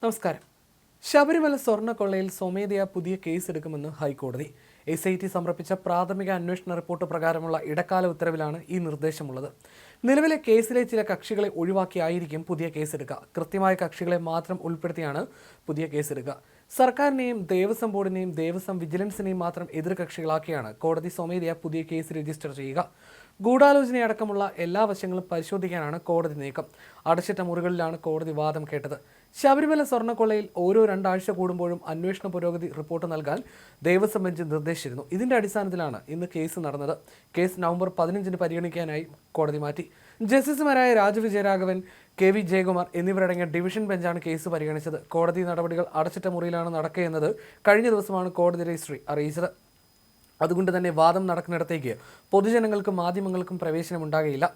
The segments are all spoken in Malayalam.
നമസ്കാരം. ശബരിമല സ്വർണ്ണക്കൊള്ളയിൽ സ്വമേധയാ പുതിയ കേസെടുക്കുമെന്ന് ഹൈക്കോടതി. SIT സമർപ്പിച്ച പ്രാഥമിക അന്വേഷണ റിപ്പോർട്ട് പ്രകാരമുള്ള ഇടക്കാല ഉത്തരവിലാണ് ഈ നിർദ്ദേശമുള്ളത്. നിലവിലെ കേസിലെ ചില കക്ഷികളെ ഒഴിവാക്കിയായിരിക്കും പുതിയ കേസെടുക്കുക. കൃത്യമായ കക്ഷികളെ മാത്രം ഉൾപ്പെടുത്തിയാണ് പുതിയ കേസെടുക്കുക. സർക്കാരിനെയും ദേവസ്വം ബോർഡിനെയും ദേവസ്വം വിജിലൻസിനെയും മാത്രം എതിർകക്ഷികളാക്കിയാണ് കോടതി സ്വമേധയാ പുതിയ കേസ് രജിസ്റ്റർ ചെയ്യുക. ഗൂഢാലോചനയടക്കമുള്ള എല്ലാ വശങ്ങളും പരിശോധിക്കാനാണ് കോടതി നീക്കം. അടച്ചിട്ട മുറികളിലാണ് കോടതി വാദം കേട്ടത്. ശബരിമല സ്വർണ്ണക്കൊള്ളയിൽ ഓരോ 2 ആഴ്ച കൂടുമ്പോഴും അന്വേഷണ പുരോഗതി റിപ്പോർട്ട് നൽകാൻ ദേവസ്വം ബെഞ്ച് നിർദ്ദേശിച്ചിരുന്നു. ഇതിന്റെ അടിസ്ഥാനത്തിലാണ് ഇന്ന് കേസ് നടന്നത്. കേസ് നവംബർ 15 പരിഗണിക്കാനായി കോടതി മാറ്റി. ജസ്റ്റിസുമാരായ രാജവിജയരാഘവൻ, KV ജയകുമാർ എന്നിവരടങ്ങിയ ഡിവിഷൻ ബെഞ്ചാണ് കേസ് പരിഗണിച്ചത്. കോടതി നടപടികൾ അടച്ചിട്ട മുറിയിലാണ് നടക്കുകയെന്നത് കഴിഞ്ഞ ദിവസമാണ് കോടതി രജിസ്ട്രി അറിയിച്ചത്. അതുകൊണ്ട് തന്നെ വാദം നടക്കുന്നിടത്തേക്ക് പൊതുജനങ്ങൾക്കും മാധ്യമങ്ങൾക്കും പ്രവേശനം ഉണ്ടാകുകയില്ല.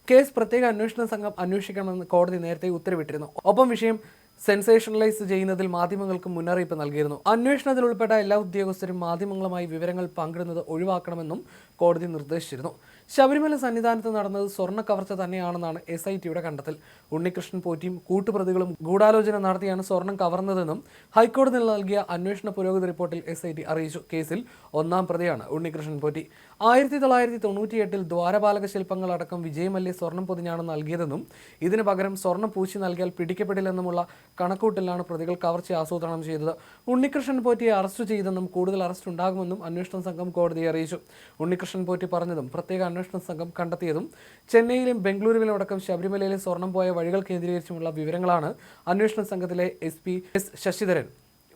കേസ് പ്രത്യേക അന്വേഷണ സംഘം അന്വേഷിക്കണമെന്ന് കോടതി നേരത്തെ ഉത്തരവിട്ടിരുന്നു. ഒപ്പം വിഷയം സെൻസേഷണലൈസ് ചെയ്യുന്നതിൽ മാധ്യമങ്ങൾക്ക് മുന്നറിയിപ്പ് നൽകിയിരുന്നു. അന്വേഷണത്തിൽ ഉൾപ്പെട്ട എല്ലാ ഉദ്യോഗസ്ഥരും മാധ്യമങ്ങളുമായി വിവരങ്ങൾ പങ്കിടുന്നത് ഒഴിവാക്കണമെന്നും കോടതി നിർദ്ദേശിച്ചിരുന്നു. ശബരിമല സന്നിധാനത്ത് നടന്നത് സ്വർണ്ണ കവർച്ച തന്നെയാണെന്നാണ് SITയുടെ കണ്ടെത്തൽ. ഉണ്ണികൃഷ്ണൻ പോറ്റിയും കൂട്ടുപ്രതികളും ഗൂഢാലോചന നടത്തിയാണ് സ്വർണം കവർന്നതെന്നും ഹൈക്കോടതി നൽകിയ അന്വേഷണ പുരോഗതി റിപ്പോർട്ടിൽ SIT അറിയിച്ചു. കേസിൽ 1-ാം പ്രതിയാണ് ഉണ്ണികൃഷ്ണൻ പോറ്റി. 1998 ദ്വാരപാലക ശില്പങ്ങളടക്കം വിജയമല്യ സ്വർണം പൊതിഞ്ഞാണ് നൽകിയതെന്നും ഇതിന് പകരം സ്വർണം പൂശി നൽകിയാൽ പിടിക്കപ്പെടില്ലെന്നുമുള്ള കണക്കൂട്ടലിലാണ് പ്രതികൾ കവർച്ച ആസൂത്രണം ചെയ്തത്. ഉണ്ണികൃഷ്ണൻ പോറ്റിയെ അറസ്റ്റ് ചെയ്തെന്നും കൂടുതൽ അറസ്റ്റ് ഉണ്ടാകുമെന്നും അന്വേഷണ സംഘം കോടതിയെ അറിയിച്ചു. ഉണ്ണികൃഷ്ണൻ പോറ്റി പറഞ്ഞതും പ്രത്യേക അന്വേഷണ സംഘം കണ്ടെത്തിയതും ചെന്നൈയിലും ബംഗളൂരുവിലും അടക്കം ശബരിമലയിലെ സ്വർണം പോയ വഴികൾ കേന്ദ്രീകരിച്ചുമുള്ള വിവരങ്ങളാണ് അന്വേഷണ സംഘത്തിലെ SP S ശശിധരൻ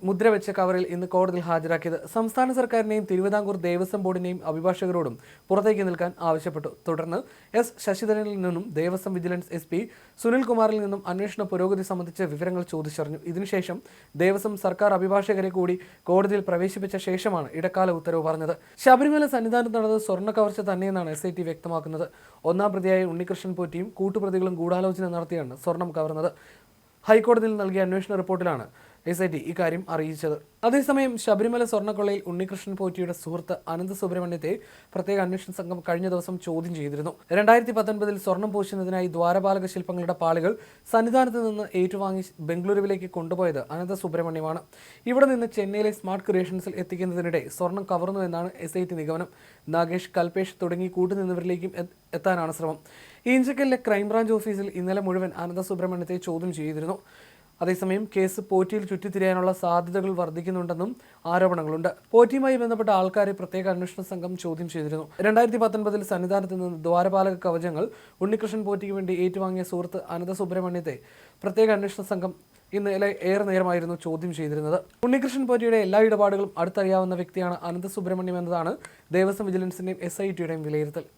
മുദ്രവെച്ച കവറിൽ ഇന്ന് കോടതിയിൽ ഹാജരാക്കിയത്. സംസ്ഥാന സർക്കാരിനെയും തിരുവിതാംകൂർ ദേവസ്വം ബോർഡിനെയും അഭിഭാഷകരോടും പുറത്തേക്ക് നിൽക്കാൻ ആവശ്യപ്പെട്ടു. തുടർന്ന് S ശശിധരനിൽ നിന്നും ദേവസ്വം വിജിലൻസ് SP സുനിൽകുമാറിൽ നിന്നും അന്വേഷണ പുരോഗതി സംബന്ധിച്ച വിവരങ്ങൾ ചോദിച്ചറിഞ്ഞു. ഇതിനുശേഷം ദേവസ്വം സർക്കാർ അഭിഭാഷകരെ കൂടി കോടതിയിൽ പ്രവേശിപ്പിച്ച ശേഷമാണ് ഇടക്കാല ഉത്തരവ് പറഞ്ഞത്. ശബരിമല സന്നിധാനത്ത് നടന്നത് സ്വർണ്ണ കവർച്ച തന്നെയെന്നാണ് SIT വ്യക്തമാക്കുന്നത്. 1-ാം പ്രതിയായ ഉണ്ണികൃഷ്ണൻ പോറ്റിയും കൂട്ടുപ്രതികളും ഗൂഢാലോചന നടത്തിയാണ് സ്വർണം കവർന്നത്. ഹൈക്കോടതിയിൽ നൽകിയ അന്വേഷണ റിപ്പോർട്ടിലാണ് SIT ഇക്കാര്യം അറിയിച്ചത്. അതേസമയം ശബരിമല സ്വർണ്ണക്കൊള്ളയിൽ ഉണ്ണികൃഷ്ണൻ പോറ്റിയുടെ സുഹൃത്ത് അനന്തസുബ്രഹ്മണ്യത്തെ പ്രത്യേക അന്വേഷണ സംഘം കഴിഞ്ഞ ദിവസം ചോദ്യം ചെയ്തിരുന്നു. 2019 സ്വർണം പൂശുന്നതിനായി ദ്വാരപാലക ശില്പങ്ങളുടെ പാളികൾ സന്നിധാനത്ത് നിന്ന് ഏറ്റുവാങ്ങി ബംഗളൂരുവിലേക്ക് കൊണ്ടുപോയത് അനന്തസുബ്രഹ്മണ്യമാണ്. ഇവിടെ നിന്ന് ചെന്നൈയിലെ സ്മാർട്ട് ക്രിയേഷൻസിൽ എത്തിക്കുന്നതിനിടെ സ്വർണം കവർന്നു എന്നാണ് SIT നിഗമനം. നാഗേഷ്, കൽപേഷ് തുടങ്ങി കൂട്ടുനിന്നവരിലേക്കും എത്താനാണ് ശ്രമം. ഈഞ്ചക്കലിലെ ക്രൈംബ്രാഞ്ച് ഓഫീസിൽ ഇന്നലെ മുഴുവൻ അനന്തസുബ്രഹ്മണ്യത്തെ ചോദ്യം ചെയ്തിരുന്നു. അതേസമയം കേസ് പോറ്റിയിൽ ചുറ്റിത്തിരിയാനുള്ള സാധ്യതകൾ വർദ്ധിക്കുന്നുണ്ടെന്നും ആരോപണങ്ങളുണ്ട്. പോറ്റിയുമായി ബന്ധപ്പെട്ട ആൾക്കാരെ പ്രത്യേക അന്വേഷണ സംഘം ചോദ്യം ചെയ്തിരുന്നു. 2019 സന്നിധാനത്ത് നിന്ന് ദ്വാരപാലക കവചങ്ങൾ ഉണ്ണികൃഷ്ണൻ പോറ്റിക്ക് വേണ്ടി ഏറ്റുവാങ്ങിയ സുഹൃത്ത് അനന്തസുബ്രഹ്മണ്യത്തെ പ്രത്യേക അന്വേഷണ സംഘം ഇന്നലെ ഏറെ നേരമായിരുന്നു ചോദ്യം ചെയ്തിരുന്നത്. ഉണ്ണികൃഷ്ണൻ പോറ്റിയുടെ എല്ലാ ഇടപാടുകളും അടുത്തറിയാവുന്ന വ്യക്തിയാണ് അനന്തസുബ്രഹ്മണ്യം എന്നതാണ് ദേവസ്വം വിജിലൻസിന്റെയും SITയുടെയും വിലയിരുത്തൽ.